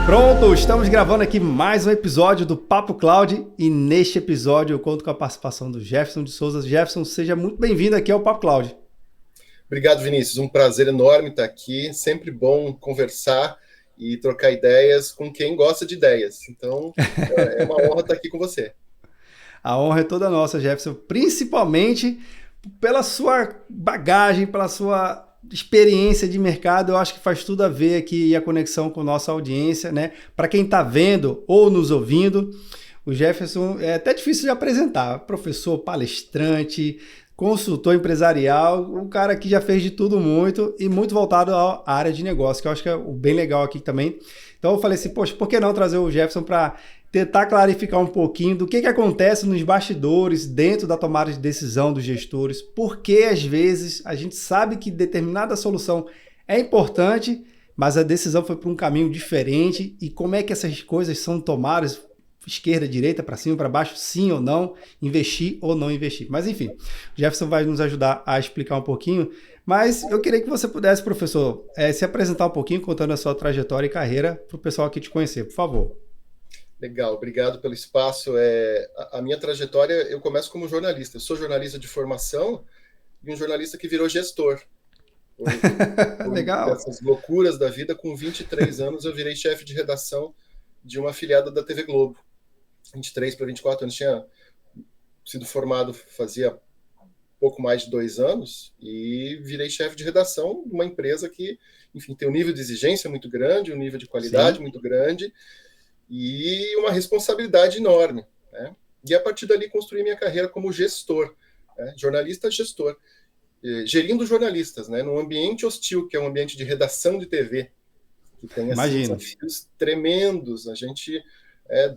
Pronto, estamos gravando aqui mais um episódio do Papo Cloud e neste episódio eu conto com a participação do Jefferson de Souza. Jefferson, seja muito bem-vindo aqui ao Papo Cloud. Obrigado, Vinícius. Um prazer enorme estar aqui. Sempre bom conversar e trocar ideias com quem gosta de ideias. Então, é uma honra estar aqui com você. A honra é toda nossa, Jefferson, principalmente pela sua bagagem, pela sua experiência de mercado. Eu acho que faz tudo a ver aqui e a conexão com nossa audiência, né? Para quem está vendo ou nos ouvindo, o Jefferson é até difícil de apresentar. Professor, palestrante, consultor empresarial, um cara que já fez de tudo muito e muito voltado à área de negócio, que eu acho que é o bem legal aqui também. Então eu falei assim, poxa, por que não trazer o Jefferson para tentar clarificar um pouquinho do que acontece nos bastidores, dentro da tomada de decisão dos gestores, porque às vezes a gente sabe que determinada solução é importante, mas a decisão foi para um caminho diferente e como é que essas coisas são tomadas, esquerda, direita, para cima, para baixo, sim ou não, investir ou não investir. Mas enfim, o Jefferson vai nos ajudar a explicar um pouquinho, mas eu queria que você pudesse, professor, se apresentar um pouquinho, contando a sua trajetória e carreira para o pessoal aqui te conhecer, por favor. Legal, obrigado pelo espaço. A minha trajetória, eu começo como jornalista. Eu sou jornalista de formação e um jornalista que virou gestor. Legal. Essas loucuras da vida, com 23 anos, eu virei chefe de redação de uma afiliada da TV Globo. 23 para 24 anos, tinha sido formado fazia pouco mais de 2 anos e virei chefe de redação de uma empresa que, enfim, tem um nível de exigência muito grande, um nível de qualidade muito grande e uma responsabilidade enorme, né? E a partir dali construí minha carreira como gestor, né? Jornalista gestor, gerindo jornalistas, né? Num ambiente hostil, que é um ambiente de redação de TV, que tem assim, desafios tremendos. A gente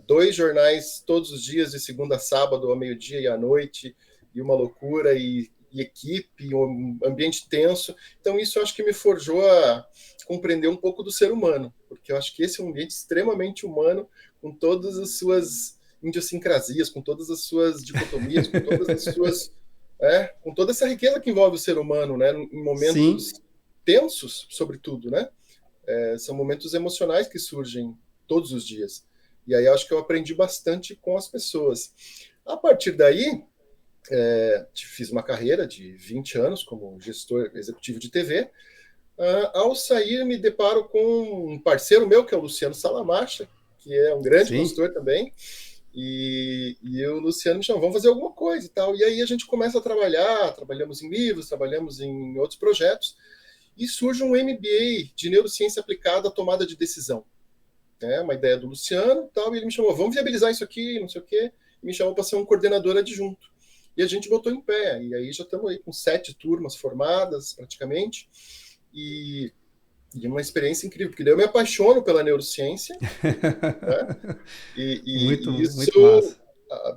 2 jornais todos os dias, de segunda a sábado, ao meio-dia e à noite, e uma loucura, e equipe, um ambiente tenso. Então isso eu acho que me forjou a compreender um pouco do ser humano, porque eu acho que esse é um ambiente extremamente humano, com todas as suas idiosincrasias, com todas as suas dicotomias, com todas as suas... com toda essa riqueza que envolve o ser humano, né, em momentos tensos, sobretudo, né? São momentos emocionais que surgem todos os dias. E aí eu acho que eu aprendi bastante com as pessoas. A partir daí, fiz uma carreira de 20 anos como gestor executivo de TV. Ao sair, me deparo com um parceiro meu, que é o Luciano Salamacha, que é um grande consultor também. E o Luciano me chamou, vamos fazer alguma coisa e tal. E aí a gente começa a trabalhar, trabalhamos em livros, trabalhamos em outros projetos, e surge um MBA de Neurociência Aplicada à Tomada de Decisão. Uma ideia do Luciano e tal, e ele me chamou, vamos viabilizar isso aqui, não sei o quê, e me chamou para ser um coordenador adjunto. E a gente botou em pé, e aí já estamos aí com 7 turmas formadas, praticamente, e uma experiência incrível, porque daí eu me apaixono pela neurociência, né? E isso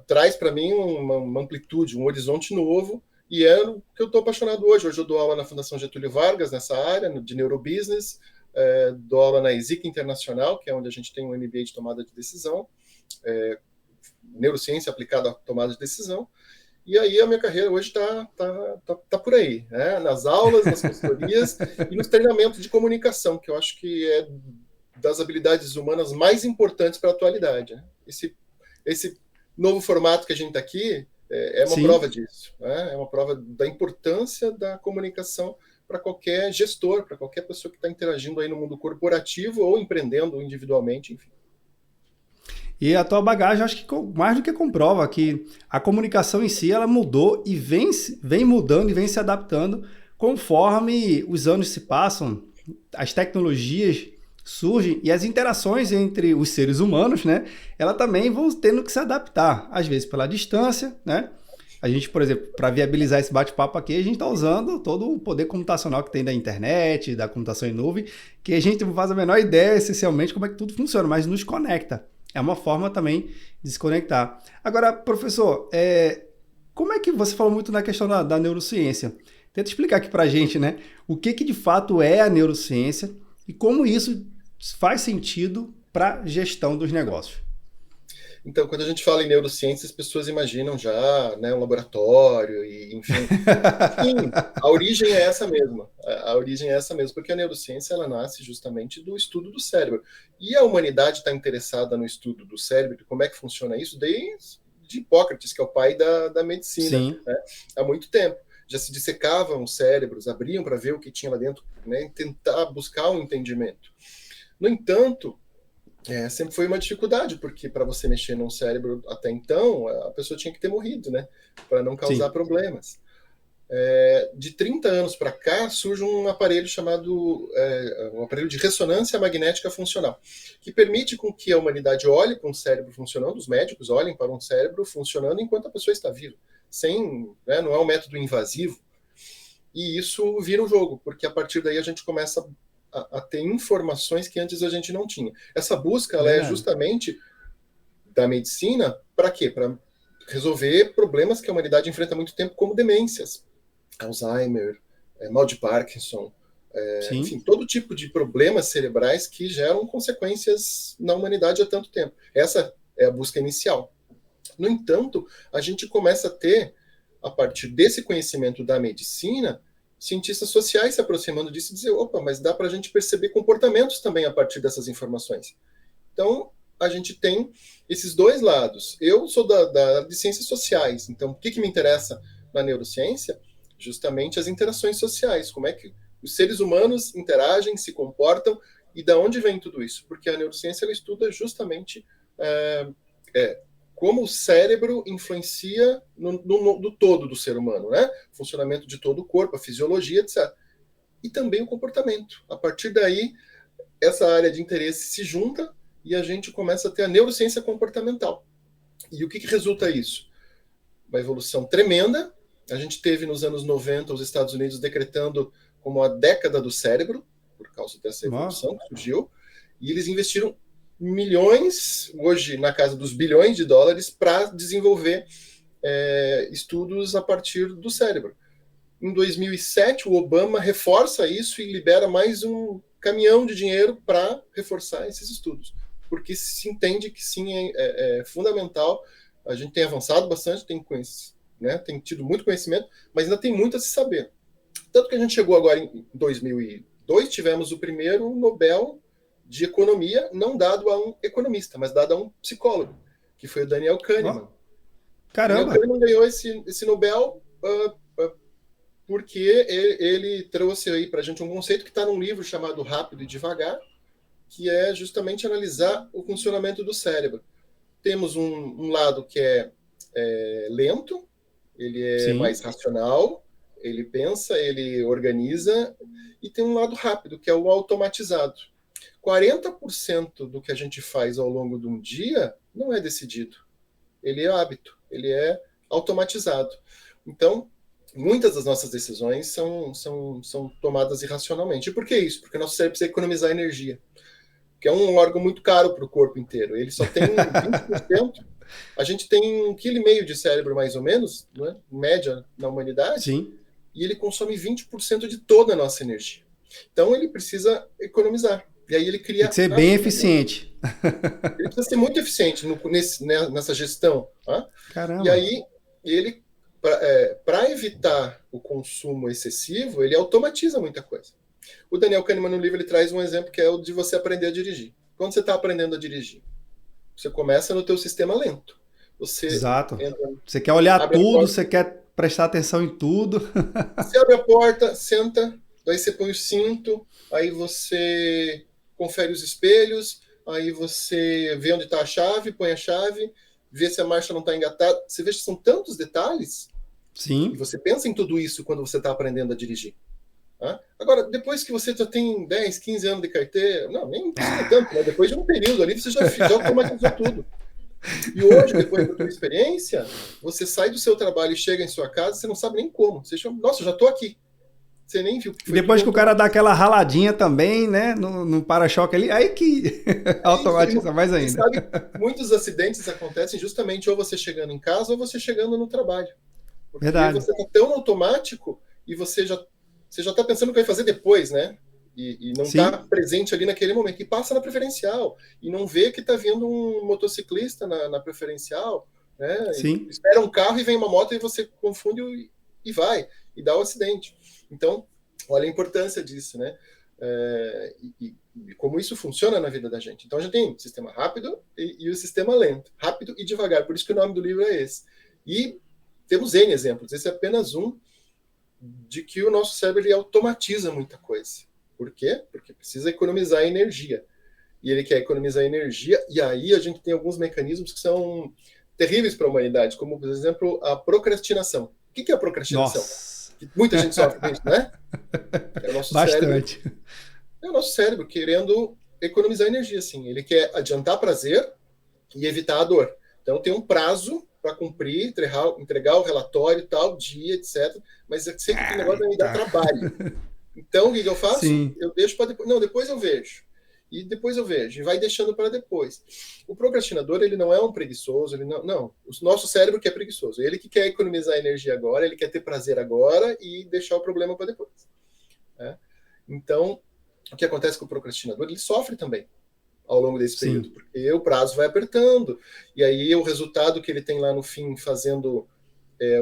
traz para mim uma amplitude, um horizonte novo, e é o que eu estou apaixonado hoje. Hoje eu dou aula na Fundação Getúlio Vargas, nessa área de neurobusiness, dou aula na ESIC Internacional, que é onde a gente tem um MBA de tomada de decisão, neurociência aplicada à tomada de decisão. E aí a minha carreira hoje tá por aí, né? Nas aulas, nas consultorias e nos treinamentos de comunicação, que eu acho que é das habilidades humanas mais importantes para a atualidade, né? Esse novo formato que a gente está aqui é uma prova disso, né? É uma prova da importância da comunicação para qualquer gestor, para qualquer pessoa que está interagindo aí no mundo corporativo ou empreendendo individualmente, enfim. E a tua bagagem, acho que mais do que comprova que a comunicação em si, ela mudou e vem mudando e vem se adaptando conforme os anos se passam, as tecnologias surgem e as interações entre os seres humanos, né? Ela também vão tendo que se adaptar, às vezes pela distância, né? A gente, por exemplo, para viabilizar esse bate-papo aqui, a gente está usando todo o poder computacional que tem da internet, da computação em nuvem, que a gente não faz a menor ideia, essencialmente, como é que tudo funciona, mas nos conecta. É uma forma também de se conectar. Agora, professor, como é que você falou muito na questão da neurociência? Tenta explicar aqui para a gente, né? O que de fato é a neurociência e como isso faz sentido para a gestão dos negócios. Então, quando a gente fala em neurociência, as pessoas imaginam já, né, um laboratório, e, enfim. Sim, a origem é essa mesma. A origem é essa mesma, porque a neurociência ela nasce justamente do estudo do cérebro. E a humanidade está interessada no estudo do cérebro, de como é que funciona isso, desde Hipócrates, que é o pai da medicina, Sim, né? Há muito tempo. Já se dissecavam os cérebros, abriam para ver o que tinha lá dentro, né, e tentar buscar um entendimento. No entanto, sempre foi uma dificuldade, porque para você mexer num cérebro até então, a pessoa tinha que ter morrido, né? Para não causar sim, problemas. De 30 anos para cá, surge um aparelho chamado um aparelho de ressonância magnética funcional, que permite com que a humanidade olhe para um cérebro funcionando, os médicos olhem para um cérebro funcionando enquanto a pessoa está viva, sem, né, não é um método invasivo, e isso vira o jogo, porque a partir daí a gente começa a ter informações que antes a gente não tinha. Essa busca ela é verdade. justamente da medicina para quê? Para resolver problemas que a humanidade enfrenta há muito tempo, como demências, Alzheimer, mal de Parkinson, enfim, Sim, todo tipo de problemas cerebrais que geram consequências na humanidade há tanto tempo. Essa é a busca inicial. No entanto, a gente começa a ter, a partir desse conhecimento da medicina, cientistas sociais se aproximando disso e dizer, opa, mas dá para a gente perceber comportamentos também a partir dessas informações. Então, a gente tem esses dois lados. Eu sou de ciências sociais, então o que me interessa na neurociência? Justamente as interações sociais, como é que os seres humanos interagem, se comportam e da onde vem tudo isso? Porque a neurociência ela estuda justamente é, como o cérebro influencia no todo do ser humano, né? O funcionamento de todo o corpo, a fisiologia, etc. E também o comportamento. A partir daí, essa área de interesse se junta e a gente começa a ter a neurociência comportamental. E o que resulta isso? Uma evolução tremenda. A gente teve nos anos 90 os Estados Unidos decretando como a década do cérebro, por causa dessa ó, evolução que surgiu, e eles investiram milhões, hoje na casa dos bilhões de dólares, para desenvolver estudos a partir do cérebro. Em 2007, o Obama reforça isso e libera mais um caminhão de dinheiro para reforçar esses estudos, porque se entende que sim, é fundamental. A gente tem avançado bastante, tem tido muito conhecimento, mas ainda tem muito a se saber. Tanto que a gente chegou agora em 2002, tivemos o primeiro Nobel de Economia, não dado a um economista, mas dado a um psicólogo, que foi o Daniel ó, Kahneman. Daniel caramba, Kahneman ganhou esse Nobel porque ele trouxe aí para a gente um conceito que está num livro chamado Rápido e Devagar, que é justamente analisar o funcionamento do cérebro. Temos um lado que é lento, ele é mais sim, racional, ele pensa, ele organiza, e tem um lado rápido, que é o automatizado. 40% do que a gente faz ao longo de um dia não é decidido, ele é hábito, ele é automatizado. Então, muitas das nossas decisões são tomadas irracionalmente. E por que isso? Porque nosso cérebro precisa economizar energia, que é um órgão muito caro para o corpo inteiro. Ele só tem 20%. A gente tem 1,5 kg de cérebro, mais ou menos, né, em média, na humanidade, sim. e ele consome 20% de toda a nossa energia. Então, ele precisa economizar. E aí ele Tem que cria ser bem hábitos. eficiente. Ele precisa ser muito eficiente nessa gestão. Tá? E Caramba. aí, ele, para evitar o consumo excessivo, ele automatiza muita coisa. O Daniel Kahneman, no livro, ele traz um exemplo que é o de você aprender a dirigir. Quando você está aprendendo a dirigir, você começa no teu sistema lento. Você Exato. entra, Você quer olhar abre a tudo, porta, você quer prestar atenção em tudo. você abre a porta, senta, daí você põe o cinto, aí você confere os espelhos, aí você vê onde está a chave, põe a chave, vê se a marcha não está engatada. Você vê que são tantos detalhes e Sim. você pensa em tudo isso quando você está aprendendo a dirigir. Tá? Agora, depois que você já tem 10, 15 anos de carteira, não, nem precisa tanto, né? Depois de um período ali, você já automatizou tudo. E hoje, depois da tua experiência, você sai do seu trabalho e chega em sua casa, você não sabe nem como. Você chama, nossa, já estou aqui. Você nem viu, porque E foi tudo depois que o cara dá automatizado. aquela raladinha também, né, no para-choque ali, aí que É isso. automatiza mais E ainda. sabe, muitos acidentes acontecem justamente ou você chegando em casa ou você chegando no trabalho. Porque Verdade. você está tão automático e você já está pensando o que vai fazer depois, né? e não está Sim, presente ali naquele momento, e passa na preferencial, e não vê que está vindo um motociclista na preferencial, né? sim. Espera um carro e vem uma moto e você confunde e vai, e dá o acidente. Então, olha a importância disso, né? E como isso funciona na vida da gente. Então, a gente tem o sistema rápido e o sistema lento, rápido e devagar, por isso que o nome do livro é esse. E temos N exemplos, esse é apenas um de que o nosso cérebro ele automatiza muita coisa. Por quê? Porque precisa economizar energia. E ele quer economizar energia, e aí a gente tem alguns mecanismos que são terríveis para a humanidade, como, por exemplo, a procrastinação. O que é a procrastinação? Nossa, Muita gente sofre com isso, né? É o nosso cérebro, bastante. é o nosso cérebro querendo economizar energia, assim. Ele quer adiantar prazer e evitar a dor. Então tem um prazo para cumprir, entregar o relatório, tal, dia, etc. Mas sempre aquele negócio vai me dar Eita. trabalho. Então, o que eu faço? Sim, Eu deixo para depois. Não, depois eu vejo. E depois eu vejo. E vai deixando para depois. O procrastinador, ele não é um preguiçoso. Ele não. Não. O nosso cérebro que é preguiçoso. Ele que quer economizar energia agora, ele quer ter prazer agora e deixar o problema para depois. Né? Então, o que acontece com o procrastinador? Ele sofre também ao longo desse período, sim. porque o prazo vai apertando, e aí o resultado que ele tem lá no fim, fazendo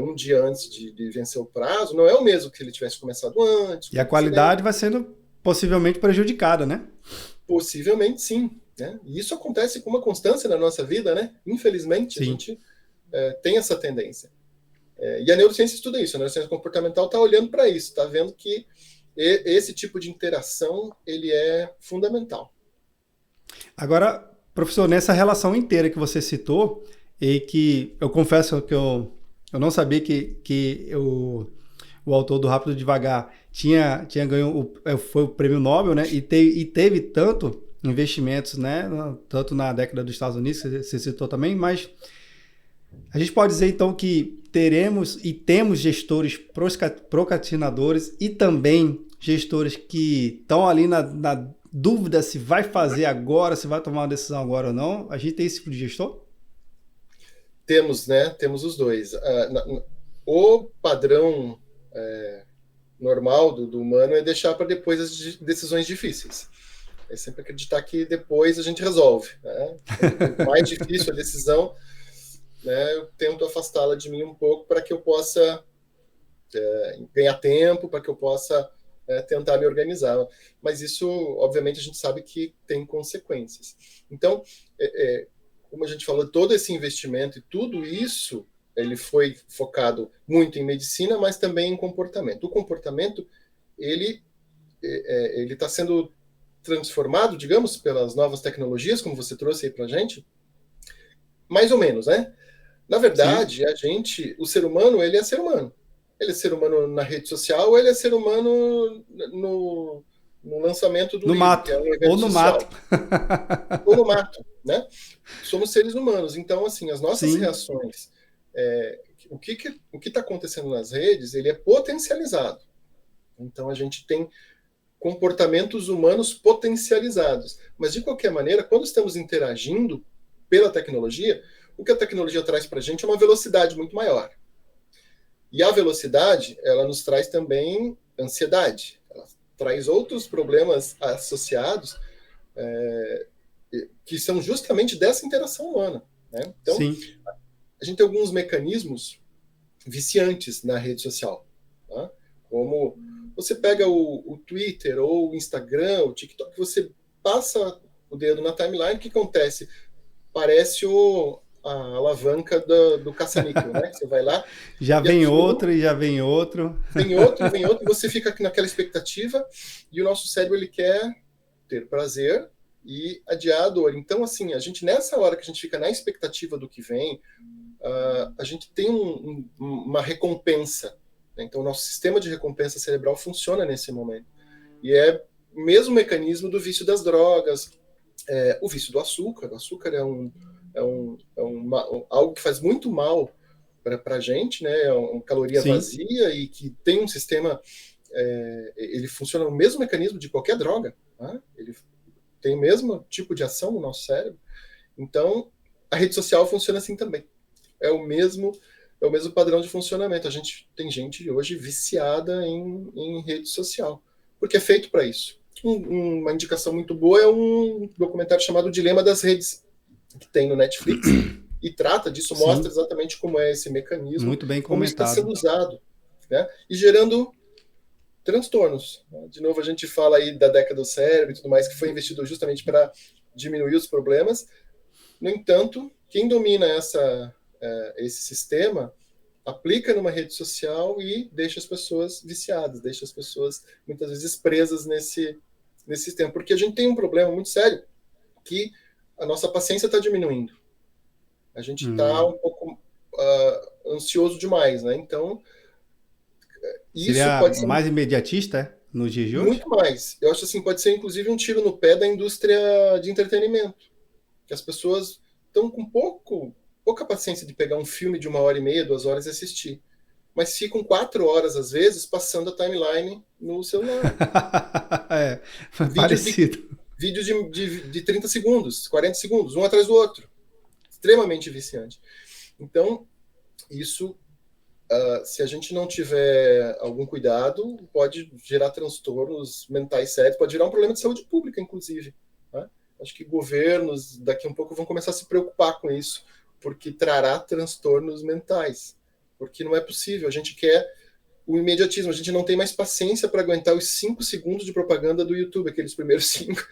um dia antes de vencer o prazo, não é o mesmo que se ele tivesse começado antes, E com a antecedência. qualidade vai sendo possivelmente prejudicada, né? Possivelmente sim. Né? E isso acontece com uma constância na nossa vida, né? Infelizmente, a Sim. gente tem essa tendência. E a neurociência estuda isso, a neurociência comportamental está olhando para isso, está vendo que esse tipo de interação ele é fundamental. Agora, professor, nessa relação inteira que você citou, e que eu confesso que eu não sabia o autor do Rápido e Devagar tinha ganho foi o prêmio Nobel, né? E teve tanto investimentos, né? Tanto na década dos Estados Unidos, que você citou também, mas a gente pode dizer então que teremos e temos gestores procrastinadores e também gestores que estão ali na dúvida se vai fazer agora, se vai tomar uma decisão agora ou não. A gente tem esse tipo de gestor? Temos, né? Temos os dois. O padrão normal do humano é deixar para depois as decisões difíceis. É sempre acreditar que depois a gente resolve. Né? Quanto mais difícil a decisão, né, eu tento afastá-la de mim um pouco para que eu possa ganhar tempo, para que eu possa tentar me organizar. Mas isso, obviamente, a gente sabe que tem consequências. Então, como a gente falou, todo esse investimento e tudo isso, ele foi focado muito em medicina, mas também em comportamento. O comportamento, ele está sendo transformado, digamos, pelas novas tecnologias, como você trouxe aí para a gente, mais ou menos, né? Na Sim. verdade, o ser humano, ele é ser humano. Ele é ser humano na rede social, ou ele é ser humano no lançamento do No livro, que mato. é um Ou evento no mato. social, ou no mato, né? Somos seres humanos, então, assim, as nossas Sim. reações, o que está acontecendo nas redes, ele é potencializado. Então, a gente tem comportamentos humanos potencializados. Mas, de qualquer maneira, quando estamos interagindo pela tecnologia, o que a tecnologia traz para a gente é uma velocidade muito maior. E a velocidade, ela nos traz também ansiedade. Ela traz outros problemas associados que são justamente dessa interação humana. Né? Então, Sim. a gente tem alguns mecanismos viciantes na rede social. Tá? Como você pega o Twitter ou o Instagram, o TikTok, você passa o dedo na timeline, o que acontece? Parece a alavanca do caça-níquel, né? Você vai lá Já e vem aquilo outro e já vem outro. vem outro, e você fica naquela expectativa, e o nosso cérebro ele quer ter prazer e adiar a dor. Então, assim, a gente, nessa hora que a gente fica na expectativa do que vem, a gente tem uma recompensa. Né? Então, o nosso sistema de recompensa cerebral funciona nesse momento. E é o mesmo mecanismo do vício das drogas, o vício do açúcar. O açúcar algo que faz muito mal para a gente, né? É uma caloria Sim. vazia e que tem um sistema, ele funciona no mesmo mecanismo de qualquer droga, né? Ele tem o mesmo tipo de ação no nosso cérebro. Então, a rede social funciona assim também. É o mesmo, é o mesmo padrão de funcionamento. Tem gente hoje viciada em rede social, porque é feito para isso. Uma indicação muito boa é um documentário chamado O Dilema das Redes, que tem no Netflix, e trata disso, mostra Sim, exatamente como é esse mecanismo, muito bem como isso está sendo comentado. usado, né? E gerando transtornos. De novo, a gente fala aí da década do cérebro e tudo mais, que foi investido justamente para diminuir os problemas. No entanto, quem domina esse sistema aplica numa rede social e deixa as pessoas viciadas, deixa as pessoas muitas vezes presas nesse sistema. Porque a gente tem um problema muito sério, que a nossa paciência está diminuindo. A gente está um pouco ansioso demais, né? Então, isso Seria pode ser mais imediatista, nos dias de hoje? muito mais. Eu acho assim, pode ser inclusive um tiro no pé da indústria de entretenimento, que as pessoas estão com pouca paciência de pegar um filme de 1h30, 2 horas e assistir. Mas ficam 4 horas, às vezes, passando a timeline no celular. É, foi Vídeos parecido. de 30 segundos, 40 segundos, um atrás do outro. Extremamente viciante. Então, isso, se a gente não tiver algum cuidado, pode gerar transtornos mentais sérios, pode virar um problema de saúde pública, inclusive. Né? Acho que governos, daqui a um pouco, vão começar a se preocupar com isso, porque trará transtornos mentais. Porque não é possível, a gente quer o imediatismo, a gente não tem mais paciência para aguentar os 5 segundos de propaganda do YouTube, aqueles primeiros 5.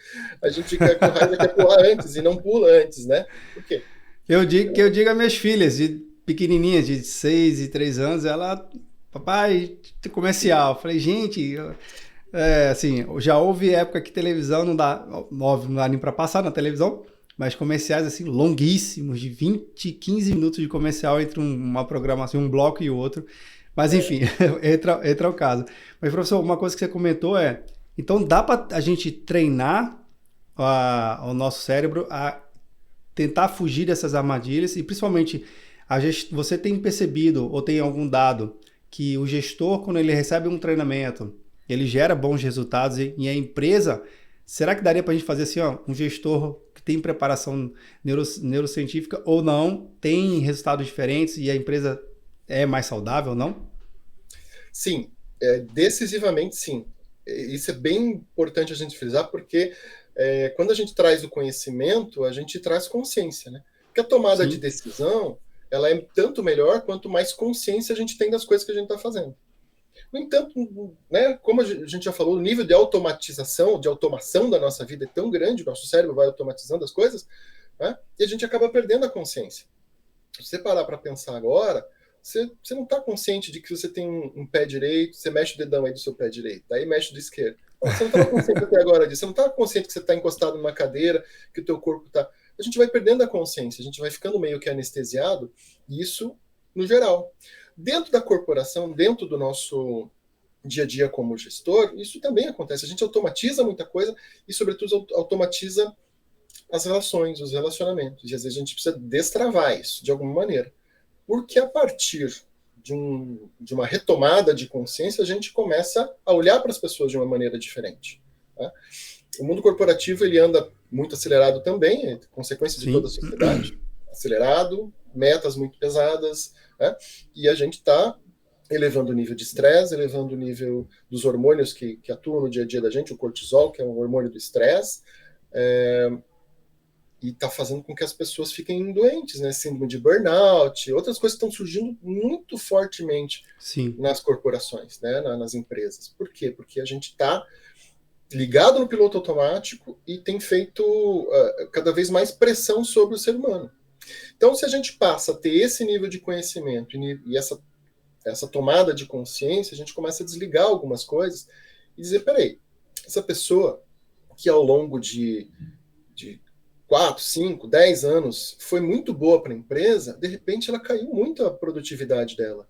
A gente fica com raiva, quer pular antes e não pula antes, né? Por quê? Eu digo a minhas filhas, de pequenininhas, de 6 e 3 anos, ela, papai, comercial. Eu falei, gente, assim, já houve época que televisão não dá, óbvio, não dá nem para passar na televisão, mas comerciais assim longuíssimos, de 20, 15 minutos de comercial entre uma programação, um bloco e o outro. Mas enfim, entra o caso. Mas professor, uma coisa que você comentou então dá para a gente treinar o nosso cérebro a tentar fugir dessas armadilhas e principalmente você tem percebido ou tem algum dado que o gestor, quando ele recebe um treinamento, ele gera bons resultados e a empresa, será que daria para a gente fazer assim, ó, um gestor que tem preparação neurocientífica ou não, tem resultados diferentes e a empresa é mais saudável ou não? Sim, decisivamente sim. Isso é bem importante a gente frisar, porque quando a gente traz o conhecimento, a gente traz consciência, né? Porque a tomada de Sim. decisão, ela é tanto melhor quanto mais consciência a gente tem das coisas que a gente está fazendo. No entanto, né, como a gente já falou, o nível de automatização, de automação da nossa vida é tão grande, o nosso cérebro vai automatizando as coisas, né, e a gente acaba perdendo a consciência. Se você parar para pensar agora, você não está consciente de que você tem um pé direito, você mexe o dedão aí do seu pé direito, aí mexe do esquerdo. Você não estava consciente até agora disso, você não estava consciente que você está encostado numa cadeira, que o teu corpo está... A gente vai perdendo a consciência, a gente vai ficando meio que anestesiado, e isso no geral. Dentro da corporação, dentro do nosso dia a dia como gestor, isso também acontece. A gente automatiza muita coisa e, sobretudo, automatiza as relações, os relacionamentos. E às vezes a gente precisa destravar isso de alguma maneira. Porque a partir de uma retomada de consciência, a gente começa a olhar para as pessoas de uma maneira diferente. Tá? O mundo corporativo ele anda muito acelerado também, é consequência de toda a Sim. sociedade. Acelerado, metas muito pesadas, né? E a gente está elevando o nível de estresse, elevando o nível dos hormônios que atuam no dia a dia da gente, o cortisol, que é um hormônio do estresse, e está fazendo com que as pessoas fiquem doentes, né? Síndrome de burnout, outras coisas estão surgindo muito fortemente Sim. nas corporações, né? Nas empresas. Por quê? Porque a gente está ligado no piloto automático e tem feito cada vez mais pressão sobre o ser humano. Então, se a gente passa a ter esse nível de conhecimento e essa tomada de consciência, a gente começa a desligar algumas coisas e dizer, peraí, essa pessoa que ao longo de 4, 5, 10 anos foi muito boa para a empresa, de repente ela caiu muito a produtividade dela.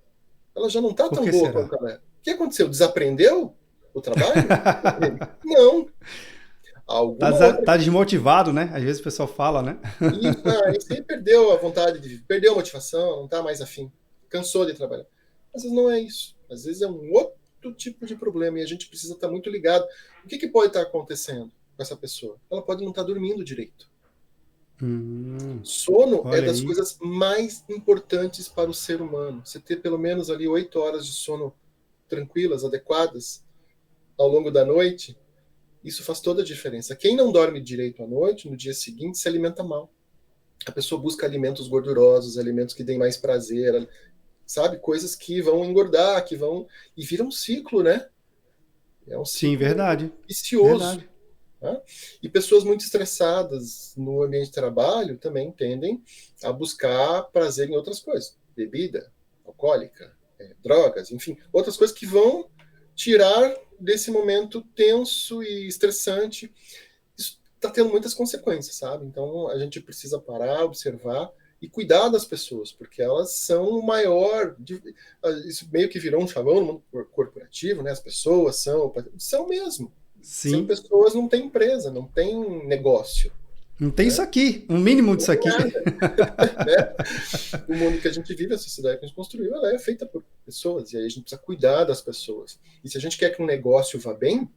Ela já não está Por tão que boa será? quanto ela era. O que aconteceu? Desaprendeu o trabalho? Não. Alguma outra. Tá desmotivado, né? Às vezes o pessoal fala, né? Isso aí perdeu a vontade perdeu a motivação, não está mais afim, cansou de trabalhar. Às vezes não é isso. Às vezes é um outro tipo de problema e a gente precisa estar muito ligado. O que pode estar acontecendo com essa pessoa? Ela pode não estar dormindo direito. Sono é Olha das aí. coisas mais importantes para o ser humano. Você ter pelo menos ali 8 horas de sono tranquilas, adequadas, ao longo da noite, Isso faz toda a diferença. Quem não dorme direito à noite, no dia seguinte se alimenta mal. A pessoa busca alimentos gordurosos, alimentos que deem mais prazer, sabe? Coisas que vão engordar, que vão... E vira um ciclo, né? É um Sim, ciclo verdade. vicioso. Verdade. Né? E pessoas muito estressadas no ambiente de trabalho também tendem a buscar prazer em outras coisas. Bebida, alcoólica, drogas, enfim, outras coisas que vão tirar desse momento tenso e estressante. Isso está tendo muitas consequências, sabe? Então a gente precisa parar, observar e cuidar das pessoas, porque elas são o maior. Isso meio que virou um chavão no mundo corporativo, né? As pessoas são mesmo. Sem Sim. pessoas não tem empresa, não tem negócio. Não tem Né? isso aqui, um mínimo Não disso tem aqui. nada. Né? O mundo que a gente vive, a sociedade que a gente construiu, ela é feita por pessoas, e aí a gente precisa cuidar das pessoas. E se a gente quer que um negócio vá bem,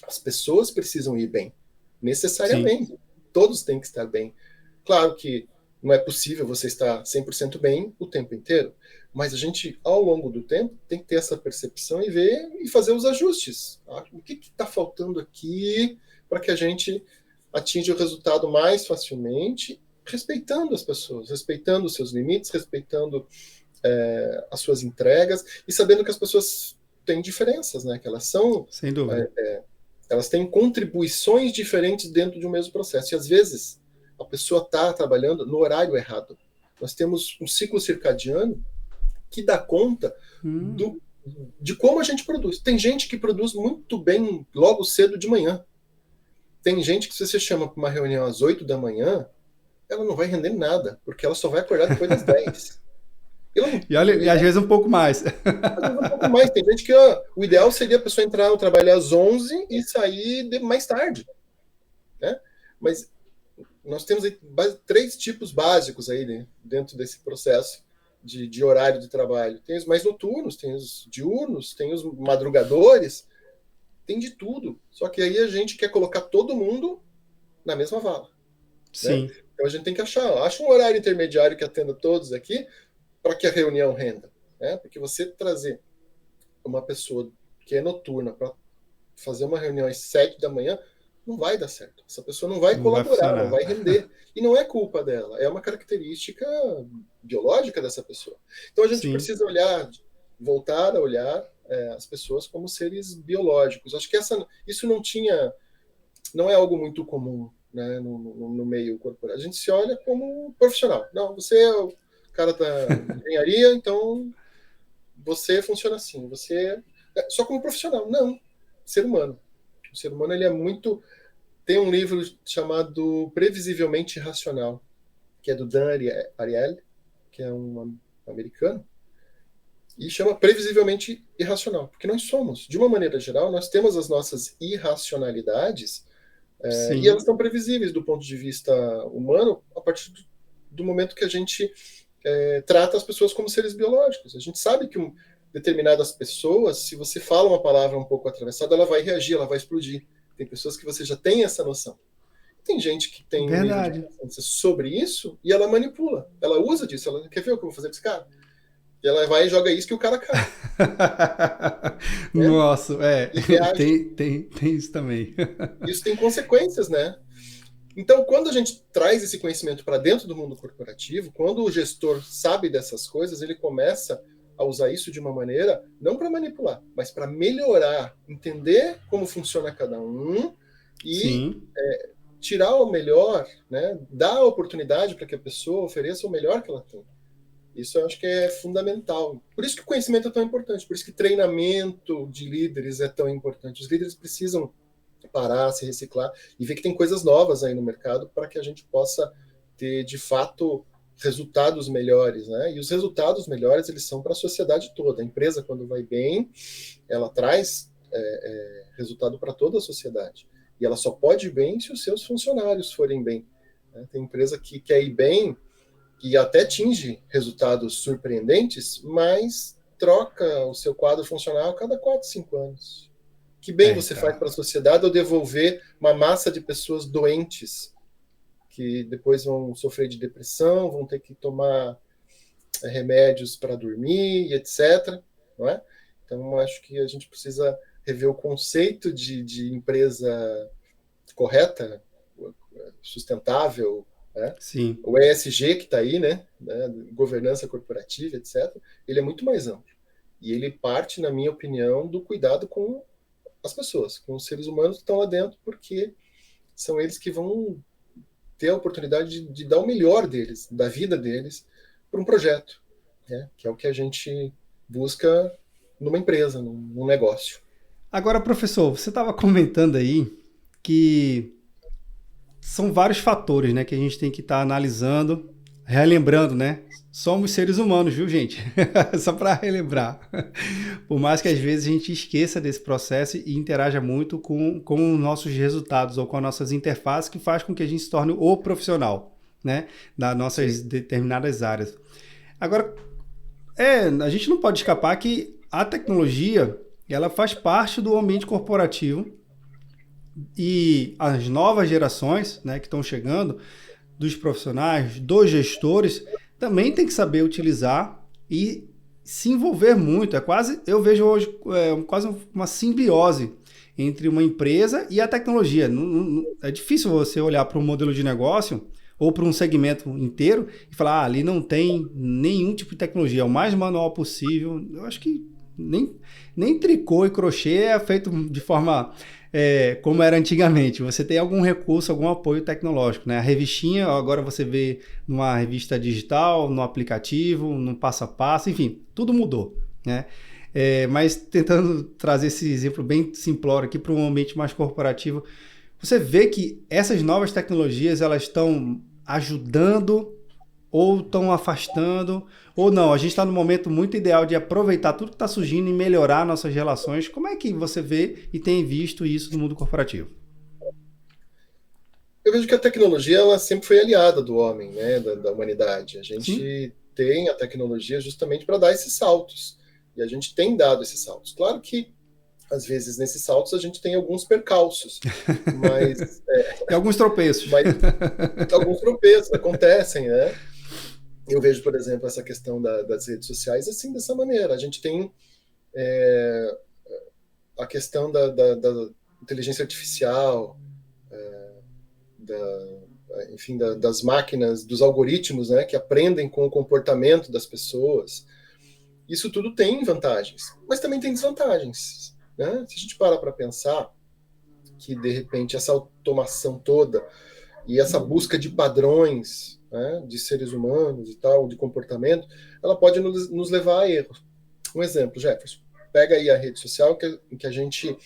as pessoas precisam ir bem, Sim, necessariamente. Todos têm que estar bem. Claro que não é possível você estar 100% bem o tempo inteiro, mas a gente, ao longo do tempo, tem que ter essa percepção e ver e fazer os ajustes. Tá? O que está faltando aqui para que a gente atinja o resultado mais facilmente, respeitando as pessoas, respeitando os seus limites, respeitando as suas entregas e sabendo que as pessoas têm diferenças, né? Que elas são sem dúvida. elas têm contribuições diferentes dentro de um mesmo processo. E às vezes a pessoa está trabalhando no horário errado. Nós temos um ciclo circadiano que dá conta de como a gente produz. Tem gente que produz muito bem logo cedo de manhã. Tem gente que, se você chama para uma reunião às 8 da manhã, ela não vai render nada, porque ela só vai acordar depois das 10. Ela não, E, olha, e às vezes um pouco mais. às vezes um pouco mais. Tem gente que o ideal seria a pessoa entrar no trabalho às 11 e sair mais tarde. Né? Mas nós temos aí 3 tipos básicos aí, né, dentro desse processo de horário de trabalho. Tem os mais noturnos, tem os diurnos, tem os madrugadores, tem de tudo. Só que aí a gente quer colocar todo mundo na mesma vala. Né? Sim, Então a gente tem que acha um horário intermediário que atenda todos aqui para que a reunião renda. Né? Porque você trazer uma pessoa que é noturna para fazer uma reunião às 7 da manhã, não vai dar certo. Essa pessoa não vai não vai colaborar, não funcionar. vai render. E não é culpa dela, é uma característica biológica dessa pessoa. Então a gente Sim, precisa voltar a olhar as pessoas como seres biológicos. Acho que isso não é algo muito comum, né, no meio corporativo. A gente se olha como profissional. Não, você é o cara da engenharia, então você funciona assim. Você só como profissional. Não, ser humano. O ser humano ele é muito. Tem um livro chamado Previsivelmente Irracional, que é do Dan Ariely, que é um americano, e chama Previsivelmente Irracional, porque nós somos, de uma maneira geral, nós temos as nossas irracionalidades e elas sim, são previsíveis do ponto de vista humano a partir do momento que a gente trata as pessoas como seres biológicos. A gente sabe que determinadas pessoas, se você fala uma palavra um pouco atravessada, ela vai reagir, ela vai explodir. Tem pessoas que você já tem essa noção. Tem gente que tem um nível de verdade. consciência sobre isso e ela manipula. Ela usa disso. Ela quer ver o que eu vou fazer com esse cara? E ela vai e joga isso que o cara cai. Né? Nossa, E reage. tem isso também. Isso tem consequências, né? Então, quando a gente traz esse conhecimento para dentro do mundo corporativo, quando o gestor sabe dessas coisas, ele começa a usar isso de uma maneira não para manipular, mas para melhorar, entender como funciona cada um e Sim, tirar o melhor, né? Dar a oportunidade para que a pessoa ofereça o melhor que ela tem. Isso eu acho que é fundamental. Por isso que o conhecimento é tão importante, por isso que treinamento de líderes é tão importante. Os líderes precisam parar, se reciclar e ver que tem coisas novas aí no mercado para que a gente possa ter, de fato, resultados melhores, né? E os resultados melhores, eles são para a sociedade toda. A empresa, quando vai bem, ela traz resultado para toda a sociedade. E ela só pode ir bem se os seus funcionários forem bem. Né? Tem empresa que quer ir bem e até atinge resultados surpreendentes, mas troca o seu quadro funcional a cada 4, 5 anos. Que bem você faz cara. para a sociedade ao devolver uma massa de pessoas doentes, que depois vão sofrer de depressão, vão ter que tomar remédios para dormir, etc. Não é? Então, acho que a gente precisa rever o conceito de empresa correta, sustentável, né? Sim. O ESG que está aí, né? Governança corporativa, etc., ele é muito mais amplo. E ele parte, na minha opinião, do cuidado com as pessoas, com os seres humanos que estão lá dentro, porque são eles que vão ter a oportunidade de dar o melhor deles, da vida deles, para um projeto, né? Que é o que a gente busca numa empresa, num negócio. Agora, professor, você estava comentando aí que são vários fatores, né, que a gente tem que estar analisando, relembrando, né? Somos seres humanos, viu, gente? Só para relembrar. Por mais que às vezes a gente esqueça desse processo e interaja muito com os nossos resultados ou com as nossas interfaces, que faz com que a gente se torne o profissional, né, das nossas determinadas áreas. Agora, a gente não pode escapar que a tecnologia, ela faz parte do ambiente corporativo e as novas gerações, né, que estão chegando, dos profissionais, dos gestores, também tem que saber utilizar e se envolver muito. Eu vejo hoje quase uma simbiose entre uma empresa e a tecnologia. É difícil você olhar para um modelo de negócio ou para um segmento inteiro e falar, ali não tem nenhum tipo de tecnologia, é o mais manual possível. Eu acho que nem tricô e crochê é feito de forma como era antigamente. Você tem algum recurso, algum apoio tecnológico, né? A revistinha, agora você vê numa revista digital, no aplicativo, no passo a passo, enfim, tudo mudou, né? Mas tentando trazer esse exemplo bem simplório aqui para um ambiente mais corporativo, você vê que essas novas tecnologias, elas estão ajudando ou estão afastando, ou não, a gente está no momento muito ideal de aproveitar tudo que está surgindo e melhorar nossas relações. Como é que você vê e tem visto isso no mundo corporativo? Eu vejo que a tecnologia ela sempre foi aliada do homem, né, da humanidade. A gente Sim. tem a tecnologia justamente para dar esses saltos, e a gente tem dado esses saltos. Claro que, às vezes, nesses saltos a gente tem alguns percalços, mas... E alguns tropeços. mas alguns tropeços acontecem, né? Eu vejo, por exemplo, essa questão das redes sociais assim, dessa maneira. A gente tem a questão da inteligência artificial, enfim, das máquinas, dos algoritmos, né, que aprendem com o comportamento das pessoas. Isso tudo tem vantagens, mas também tem desvantagens, né? Se a gente parar para pensar que, de repente, essa automação toda e essa busca de padrões, né, de seres humanos e tal, de comportamento, ela pode nos levar a erros. Um exemplo, Jefferson, pega aí a rede social em que a gente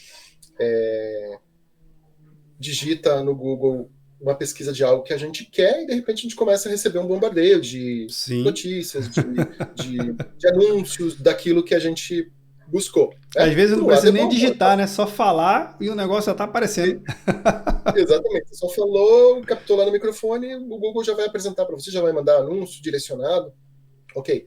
digita no Google uma pesquisa de algo que a gente quer e, de repente, a gente começa a receber um bombardeio de Sim. notícias, de anúncios daquilo que a gente buscou. Às Né? vezes Por não um lado precisa é nem bom. digitar, né? Só falar e o negócio já está aparecendo. Exatamente. Você só falou, captou lá no microfone, o Google já vai apresentar para você, já vai mandar anúncio direcionado. Ok.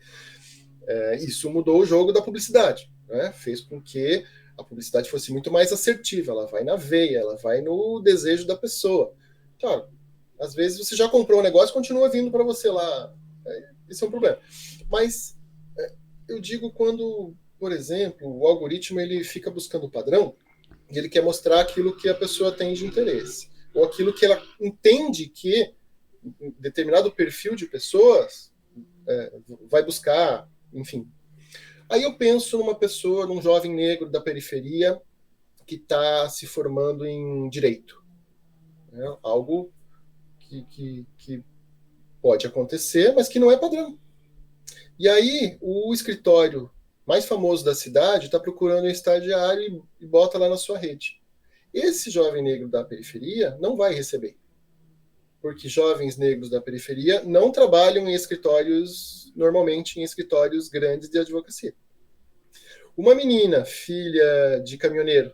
Isso mudou o jogo da publicidade, né? Fez com que a publicidade fosse muito mais assertiva. Ela vai na veia, ela vai no desejo da pessoa. Claro, às vezes você já comprou um negócio e continua vindo para você lá. Isso é um problema. Mas eu digo quando, por exemplo, o algoritmo ele fica buscando padrão e ele quer mostrar aquilo que a pessoa tem de interesse, ou aquilo que ela entende que determinado perfil de pessoas vai buscar, enfim. Aí eu penso numa pessoa, num jovem negro da periferia que está se formando em direito. Né? Algo que pode acontecer, mas que não é padrão. E aí o escritório mais famoso da cidade está procurando um estagiário e bota lá na sua rede. Esse jovem negro da periferia não vai receber, porque jovens negros da periferia não trabalham em escritórios, normalmente em escritórios grandes de advocacia. Uma menina, filha de caminhoneiro,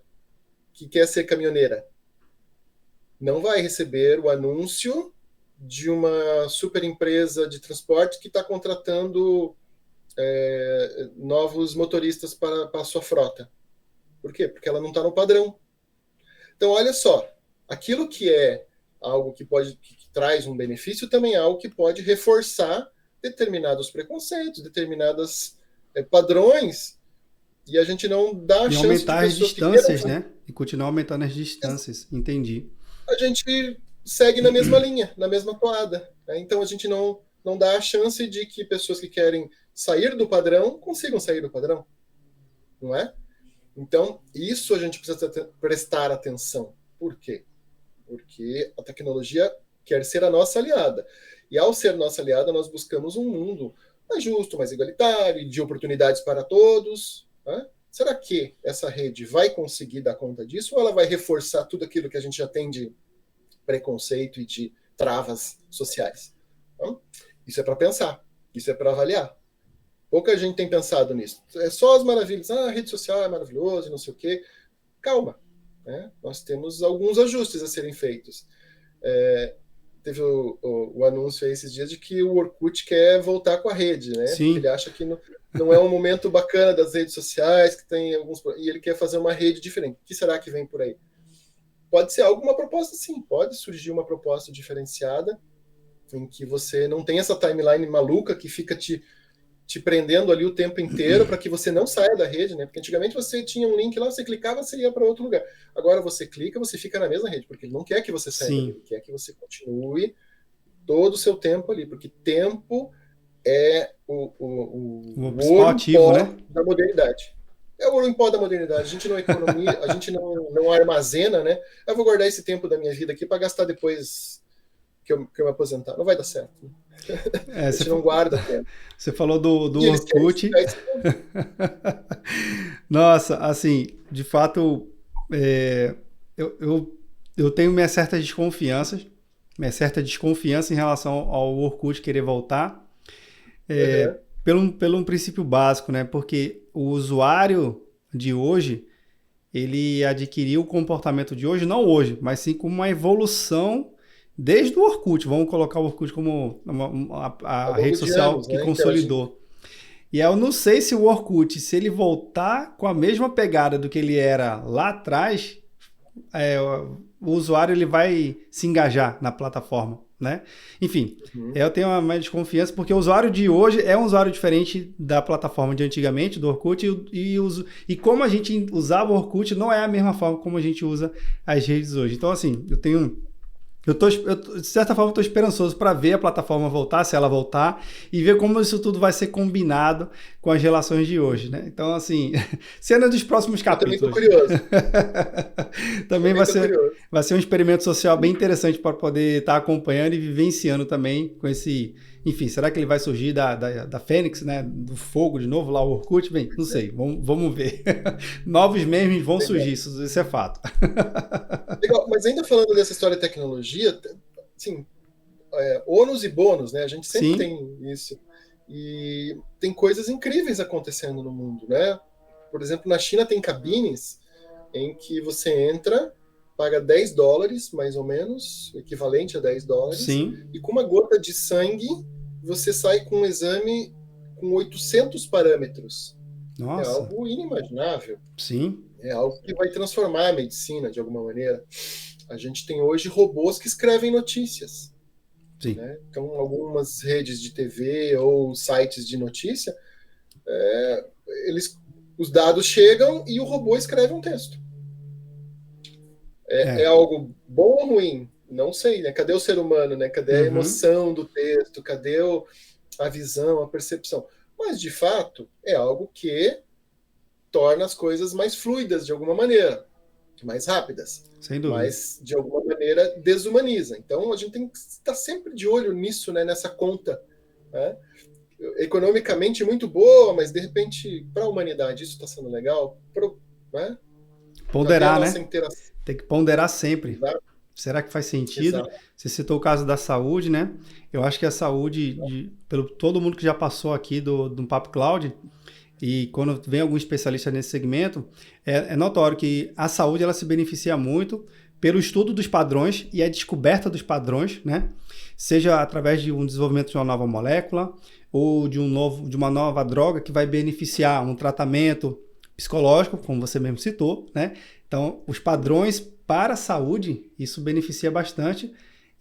que quer ser caminhoneira, não vai receber o anúncio de uma super empresa de transporte que está contratando novos motoristas para a sua frota. Por quê? Porque ela não está no padrão. Então, olha só, aquilo que é algo que traz um benefício também é algo que pode reforçar determinados preconceitos, determinados padrões E a gente não dá a E chance de aumentar as pessoas que distâncias, queiram. né? E continuar aumentando as distâncias. Entendi. A gente segue na mesma linha, na mesma toada. Né? Então a gente não dá a chance de que pessoas que querem sair do padrão consigam sair do padrão. Não é? Então, isso a gente precisa prestar atenção. Por quê? Porque a tecnologia quer ser a nossa aliada. E ao ser nossa aliada, nós buscamos um mundo mais justo, mais igualitário, de oportunidades para todos. Né? Será que essa rede vai conseguir dar conta disso ou ela vai reforçar tudo aquilo que a gente já tem de preconceito e de travas sociais? Então, isso é para pensar, isso é para avaliar. Pouca gente tem pensado nisso. É só as maravilhas. A rede social é maravilhosa e não sei o quê. Calma. Né? Nós temos alguns ajustes a serem feitos. Teve o anúncio aí esses dias de que o Orkut quer voltar com a rede, né? Sim. Ele acha que não é um momento bacana das redes sociais, que tem alguns... E ele quer fazer uma rede diferente. O que será que vem por aí? Pode ser alguma proposta, sim. Pode surgir uma proposta diferenciada em que você não tem essa timeline maluca que fica te prendendo ali o tempo inteiro para que você não saia da rede, né? Porque antigamente você tinha um link lá, você clicava, você ia para outro lugar. Agora você clica, você fica na mesma rede, porque ele não quer que você saia dali, ele quer que você continue todo o seu tempo ali, porque tempo é o principal ativo, né? Da modernidade. É o ouro em pó da modernidade. A gente não economia, a gente não armazena, né? Eu vou guardar esse tempo da minha vida aqui para gastar depois que eu me aposentar. Não vai dar certo. Né? A gente não guarda tempo. Você falou do Orkut. Nossa, assim, de fato, eu tenho minha certa desconfiança em relação ao Orkut querer voltar, pelo um princípio básico, né? Porque o usuário de hoje, ele adquiriu o comportamento de hoje, não hoje, mas sim como uma evolução desde o Orkut. Vamos colocar o Orkut como a rede social que consolidou. E eu não sei se o Orkut, se ele voltar com a mesma pegada do que ele era lá atrás, o usuário ele vai se engajar na plataforma, né? Enfim, eu tenho uma mais desconfiança porque o usuário de hoje é um usuário diferente da plataforma de antigamente, do Orkut, e como a gente usava o Orkut não é a mesma forma como a gente usa as redes hoje. Então, assim, de certa forma, estou esperançoso para ver a plataforma voltar, se ela voltar, e ver como isso tudo vai ser combinado com as relações de hoje, né? Então, assim, cena dos próximos capítulos. Eu também estou curioso. Também vai ser um experimento social bem interessante para poder estar acompanhando e vivenciando também com esse... Enfim, será que ele vai surgir da Fênix, né? Do fogo de novo, lá o Orkut? Bem, não sei, vamos ver. Novos memes vão surgir, isso é fato. Legal, mas ainda falando dessa história de tecnologia, assim, ônus e bônus, né? A gente sempre tem isso. E tem coisas incríveis acontecendo no mundo, né? Por exemplo, na China tem cabines em que você entra, paga $10, mais ou menos, equivalente a $10, e com uma gota de sangue você sai com um exame com 800 parâmetros. Nossa. É algo inimaginável. Sim. É algo que vai transformar a medicina de alguma maneira. A gente tem hoje robôs que escrevem notícias. Sim. Né? Então, algumas redes de TV ou sites de notícia, os dados chegam e o robô escreve um texto. É algo bom ou ruim? Não sei, né? Cadê o ser humano, né? Cadê a emoção do texto? Cadê a visão, a percepção? Mas, de fato, é algo que torna as coisas mais fluidas de alguma maneira, mais rápidas. Sem dúvida. Mas, de alguma maneira, desumaniza. Então, a gente tem que estar sempre de olho nisso, né? Nessa conta. Né? Economicamente muito boa, mas, de repente, para a humanidade isso está sendo legal? Né? Ponderar, né? Tem que ponderar sempre. Exato. Será que faz sentido? Exato. Você citou o caso da saúde, né? Eu acho que a saúde, pelo todo mundo que já passou aqui do Papo Cloud, e quando vem algum especialista nesse segmento, é notório que a saúde ela se beneficia muito pelo estudo dos padrões e a descoberta dos padrões, né? Seja através de um desenvolvimento de uma nova molécula ou de uma nova droga que vai beneficiar um tratamento psicológico, como você mesmo citou, né? Então, os padrões para a saúde, isso beneficia bastante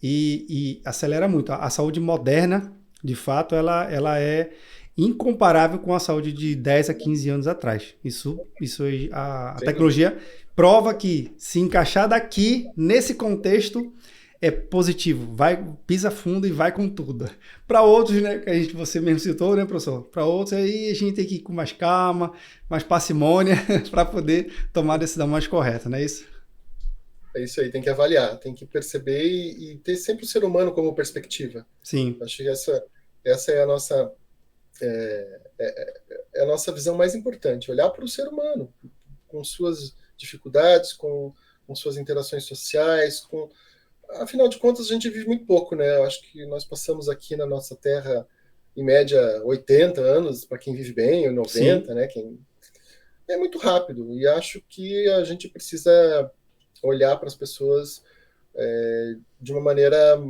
e acelera muito. A saúde moderna, de fato, ela é incomparável com a saúde de 10 a 15 anos atrás. Isso a Sem dúvida. tecnologia prova que se encaixar daqui, nesse contexto, é positivo, pisa fundo e vai com tudo. Para outros, né, que você mesmo citou, né, professor? Para outros aí a gente tem que ir com mais calma, mais parcimônia para poder tomar a decisão mais correta, não é isso? É isso aí, tem que avaliar, tem que perceber e ter sempre o ser humano como perspectiva. Sim. Acho que essa é a nossa é a nossa visão mais importante, olhar para o ser humano, com suas dificuldades, com suas interações sociais, afinal de contas, a gente vive muito pouco, né? Eu acho que nós passamos aqui na nossa terra, em média, 80 anos, para quem vive bem, ou 90, Sim. né? É muito rápido, e acho que a gente precisa olhar para as pessoas de uma maneira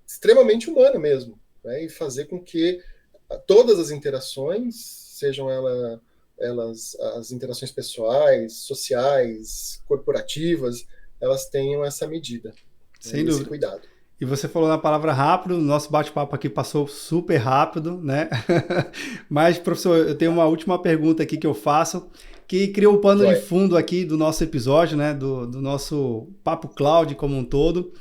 extremamente humana mesmo, né? E fazer com que todas as interações, sejam elas as interações pessoais, sociais, corporativas, elas tenham essa medida, né? Sem E esse dúvida. cuidado. E você falou na palavra rápido, nosso bate-papo aqui passou super rápido, né? Mas, professor, eu tenho uma última pergunta aqui que eu faço, que cria o pano de Joia. fundo aqui do nosso episódio, né? Do nosso Papo Cloud como um todo.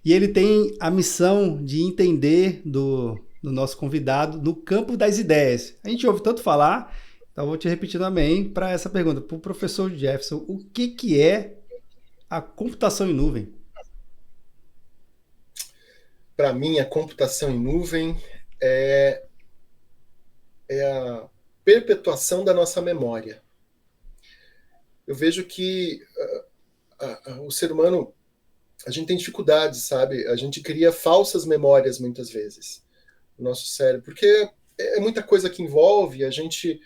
E ele tem a missão de entender do nosso convidado no campo das ideias. A gente ouve tanto falar, então vou te repetir também para essa pergunta. Para o professor Jefferson, o que é a computação em nuvem? Para mim, a computação em nuvem é a perpetuação da nossa memória. Eu vejo que o ser humano, a gente tem dificuldades, sabe? A gente cria falsas memórias muitas vezes no nosso cérebro, porque é muita coisa que envolve, a gente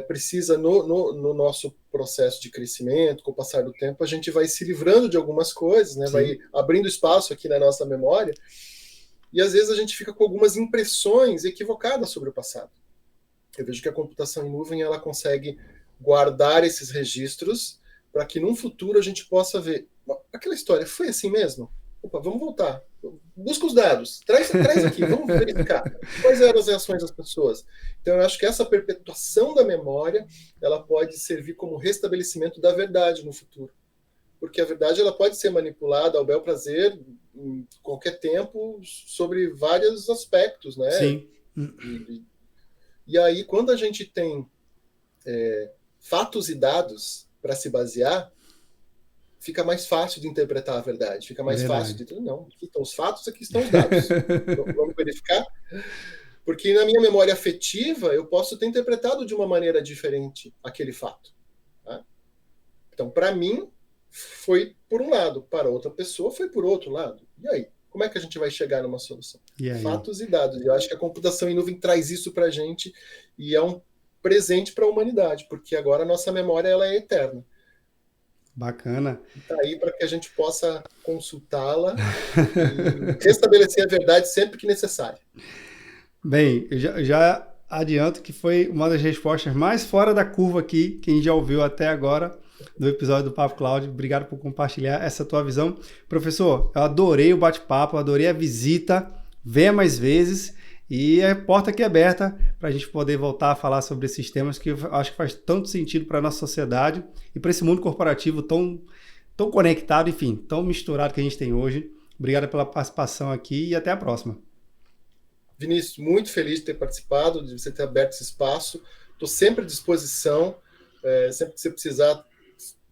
precisa, no nosso processo de crescimento, com o passar do tempo, a gente vai se livrando de algumas coisas, né? Vai abrindo espaço aqui na nossa memória, e às vezes a gente fica com algumas impressões equivocadas sobre o passado. Eu vejo que a computação em nuvem ela consegue guardar esses registros para que num futuro a gente possa ver aquela história foi assim mesmo? Opa, vamos voltar. Busca os dados, traz aqui, vamos verificar quais eram as reações das pessoas. Então, eu acho que essa perpetuação da memória ela pode servir como restabelecimento da verdade no futuro. Porque a verdade ela pode ser manipulada ao bel prazer em qualquer tempo sobre vários aspectos, né? Sim. E aí, quando a gente tem fatos e dados para se basear, fica mais fácil de interpretar a verdade, fica mais fácil de... Não, aqui estão os fatos, aqui estão os dados. Vamos verificar? Porque na minha memória afetiva, eu posso ter interpretado de uma maneira diferente aquele fato. Tá? Então, para mim, foi por um lado, para outra pessoa foi por outro lado. E aí? Como é que a gente vai chegar numa solução? Fatos e dados. Eu acho que a computação em nuvem traz isso para a gente e é um presente para a humanidade, porque agora a nossa memória ela é eterna. Bacana. Está aí para que a gente possa consultá-la e restabelecer a verdade sempre que necessário. Bem, eu já adianto que foi uma das respostas mais fora da curva aqui, que a gente já ouviu até agora do episódio do Papo Cloud. Obrigado por compartilhar essa tua visão. Professor, eu adorei o bate-papo, adorei a visita. Venha mais vezes e a porta aqui é aberta para a gente poder voltar a falar sobre esses temas que eu acho que faz tanto sentido para a nossa sociedade e para esse mundo corporativo tão conectado, enfim, tão misturado que a gente tem hoje. Obrigado pela participação aqui e até a próxima. Vinícius, muito feliz de ter participado, de você ter aberto esse espaço. Estou sempre à disposição. Sempre que você precisar,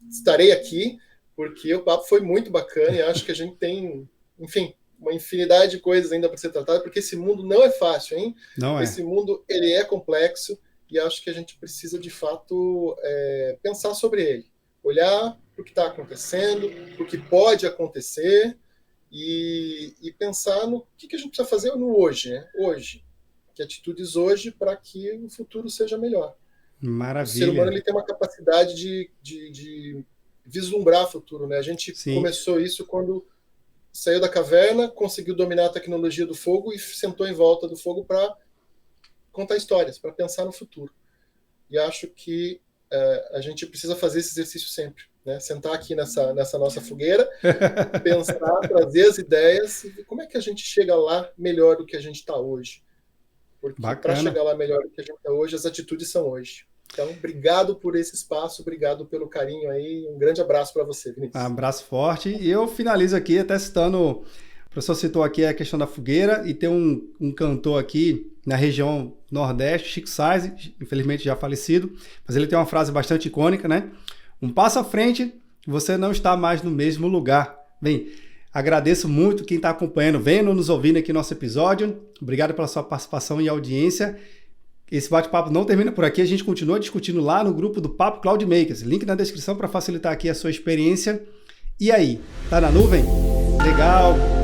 estarei aqui, porque o papo foi muito bacana e acho que a gente tem, enfim, uma infinidade de coisas ainda para ser tratada, porque esse mundo não é fácil, hein? Não é. Esse mundo, ele é complexo e acho que a gente precisa, de fato, pensar sobre ele. Olhar para o que está acontecendo, para o que pode acontecer e pensar no que a gente precisa fazer no hoje, né? Hoje. Que atitudes hoje para que o futuro seja melhor. Maravilha. O ser humano ele tem uma capacidade de vislumbrar o futuro, né? A gente começou isso quando saiu da caverna, conseguiu dominar a tecnologia do fogo e sentou em volta do fogo para contar histórias, para pensar no futuro. E acho que a gente precisa fazer esse exercício sempre, né? Sentar aqui nessa nossa fogueira, pensar, trazer as ideias e ver como é que a gente chega lá melhor do que a gente está hoje. Porque para chegar lá melhor do que a gente é hoje, as atitudes são hoje. Então, obrigado por esse espaço, obrigado pelo carinho aí. Um grande abraço para você, Vinícius. Um abraço forte. E eu finalizo aqui até citando, o professor citou aqui a questão da fogueira, e tem um cantor aqui na região Nordeste, Chico Sainz, infelizmente já falecido, mas ele tem uma frase bastante icônica, né? Um passo à frente, você não está mais no mesmo lugar. Bem, agradeço muito quem está acompanhando, vendo, nos ouvindo aqui no nosso episódio. Obrigado pela sua participação e audiência. Esse bate-papo não termina por aqui, a gente continua discutindo lá no grupo do Papo Cloud Makers. Link na descrição para facilitar aqui a sua experiência. E aí, tá na nuvem? Legal!